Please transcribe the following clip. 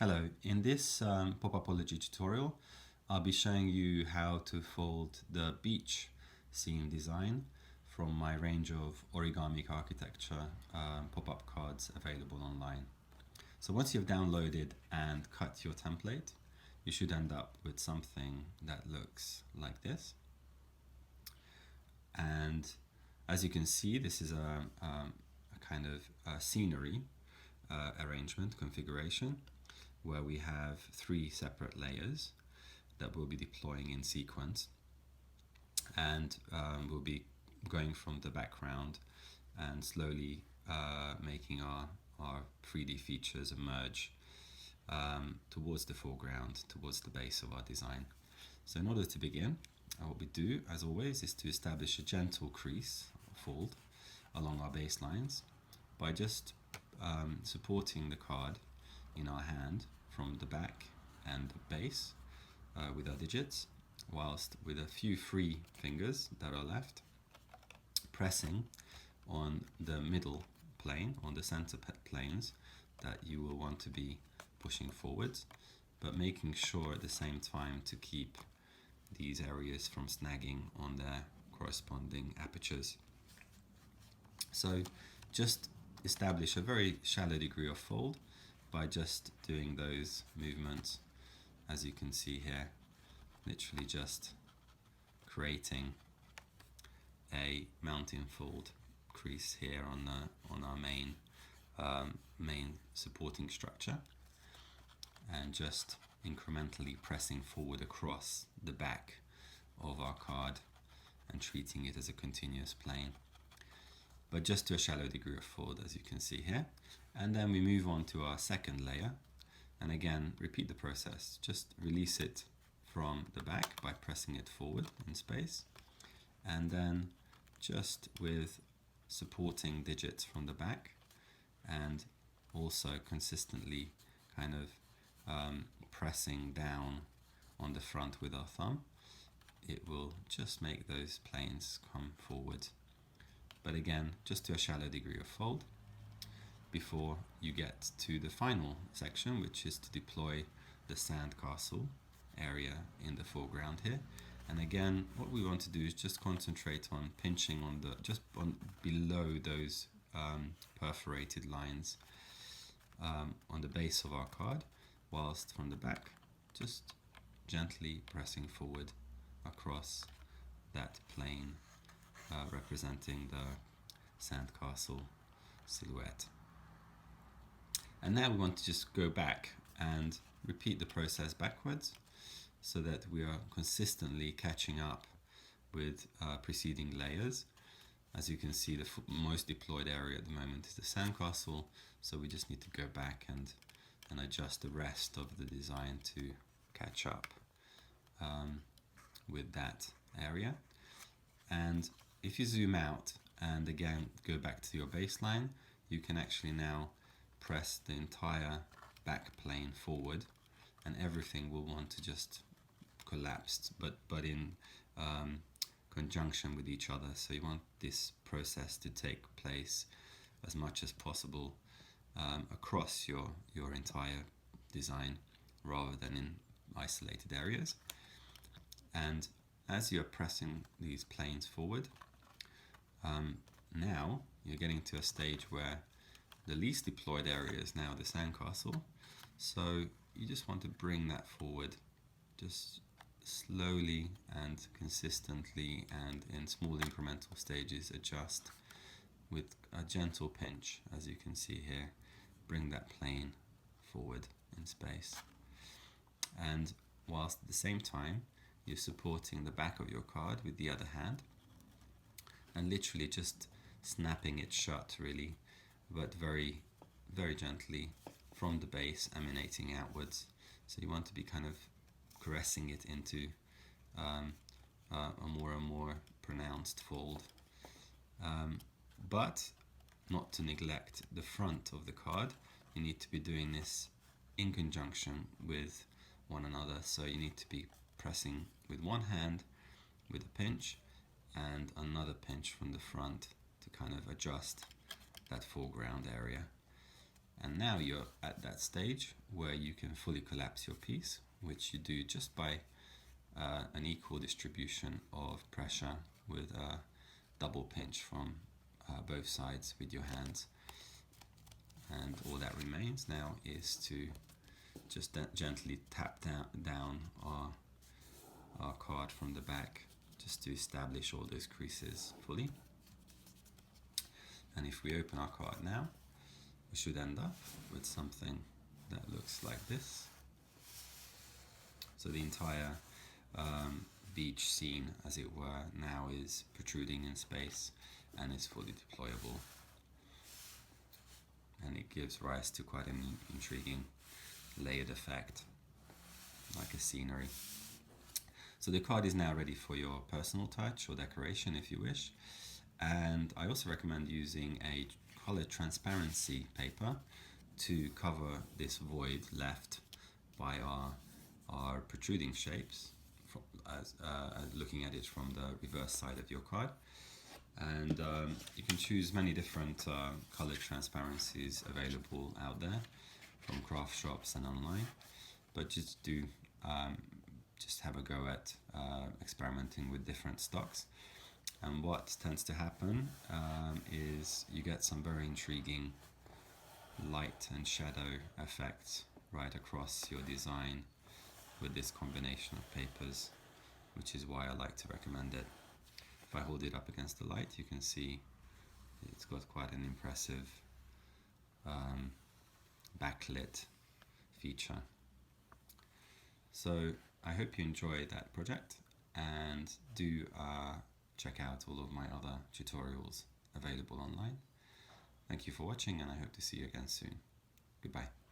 Hello, in this POPUPOLOGY tutorial I'll be showing you how to fold the beach scene design from my range of Origamic architecture pop-up cards available online. So once you've downloaded and cut your template, you should end up with something that looks like this. And as you can see, this is a kind of scenery arrangement configuration where we have 3 separate layers that we'll be deploying in sequence, and we'll be going from the background and slowly making our 3D features emerge towards the foreground, towards the base of our design. So in order to begin, what we do, as always, is to establish a gentle crease, fold, along our baselines by just supporting the card in our hand from the back and the base with our digits, whilst with a few free fingers that are left, pressing on the middle plane, on the center planes that you will want to be pushing forwards, but making sure at the same time to keep these areas from snagging on their corresponding apertures. So just establish a very shallow degree of fold by just doing those movements, as you can see here, literally just creating a mountain fold crease here on our main supporting structure, and just incrementally pressing forward across the back of our card and treating it as a continuous plane, but just to a shallow degree of fold, as you can see here. And then we move on to our second layer, and again repeat the process. Just release it from the back by pressing it forward in space, and then just with supporting digits from the back, and also consistently kind of pressing down on the front with our thumb, it will just make those planes come forward, but again just to a shallow degree of fold, before you get to the final section, which is to deploy the sandcastle area in the foreground here. And again, what we want to do is just concentrate on pinching on just below those perforated lines on the base of our card, whilst from the back just gently pressing forward across that plane representing the sandcastle silhouette. And now we want to just go back and repeat the process backwards, so that we are consistently catching up with preceding layers. As you can see, the most deployed area at the moment is the sandcastle, so we just need to go back and adjust the rest of the design to catch up with that area. And if you zoom out and again go back to your baseline, you can actually now press the entire back plane forward, and everything will want to just collapse, but in conjunction with each other. So you want this process to take place as much as possible across your entire design, rather than in isolated areas. And as you're pressing these planes forward, now you're getting to a stage where the least deployed area is now the sandcastle. So you just want to bring that forward, just slowly and consistently, and in small incremental stages adjust with a gentle pinch, as you can see here. Bring that plane forward in space, and whilst at the same time you're supporting the back of your card with the other hand and literally just snapping it shut, really, but very, very gently from the base, emanating outwards. So you want to be kind of caressing it into a more and more pronounced fold, but not to neglect the front of the card. You need to be doing this in conjunction with one another, so you need to be pressing with one hand with a pinch and another pinch from the front to kind of adjust that foreground area. And now you're at that stage where you can fully collapse your piece, which you do just by an equal distribution of pressure with a double pinch from both sides with your hands. And all that remains now is to just gently tap down our card from the back, just to establish all those creases fully. And if we open our card now, we should end up with something that looks like this. So the entire beach scene, as it were, now is protruding in space and is fully deployable. And it gives rise to quite an intriguing layered effect, like a scenery. So the card is now ready for your personal touch or decoration if you wish. And I also recommend using a colored transparency paper to cover this void left by our protruding shapes, looking at it from the reverse side of your card. And you can choose many different colored transparencies available out there from craft shops and online, but just have a go at experimenting with different stocks. And what tends to happen is you get some very intriguing light and shadow effects right across your design with this combination of papers, which is why I like to recommend it. If I hold it up against the light, you can see it's got quite an impressive backlit feature. So I hope you enjoyed that project, and do check out all of my other tutorials available online. Thank you for watching, and I hope to see you again soon. Goodbye.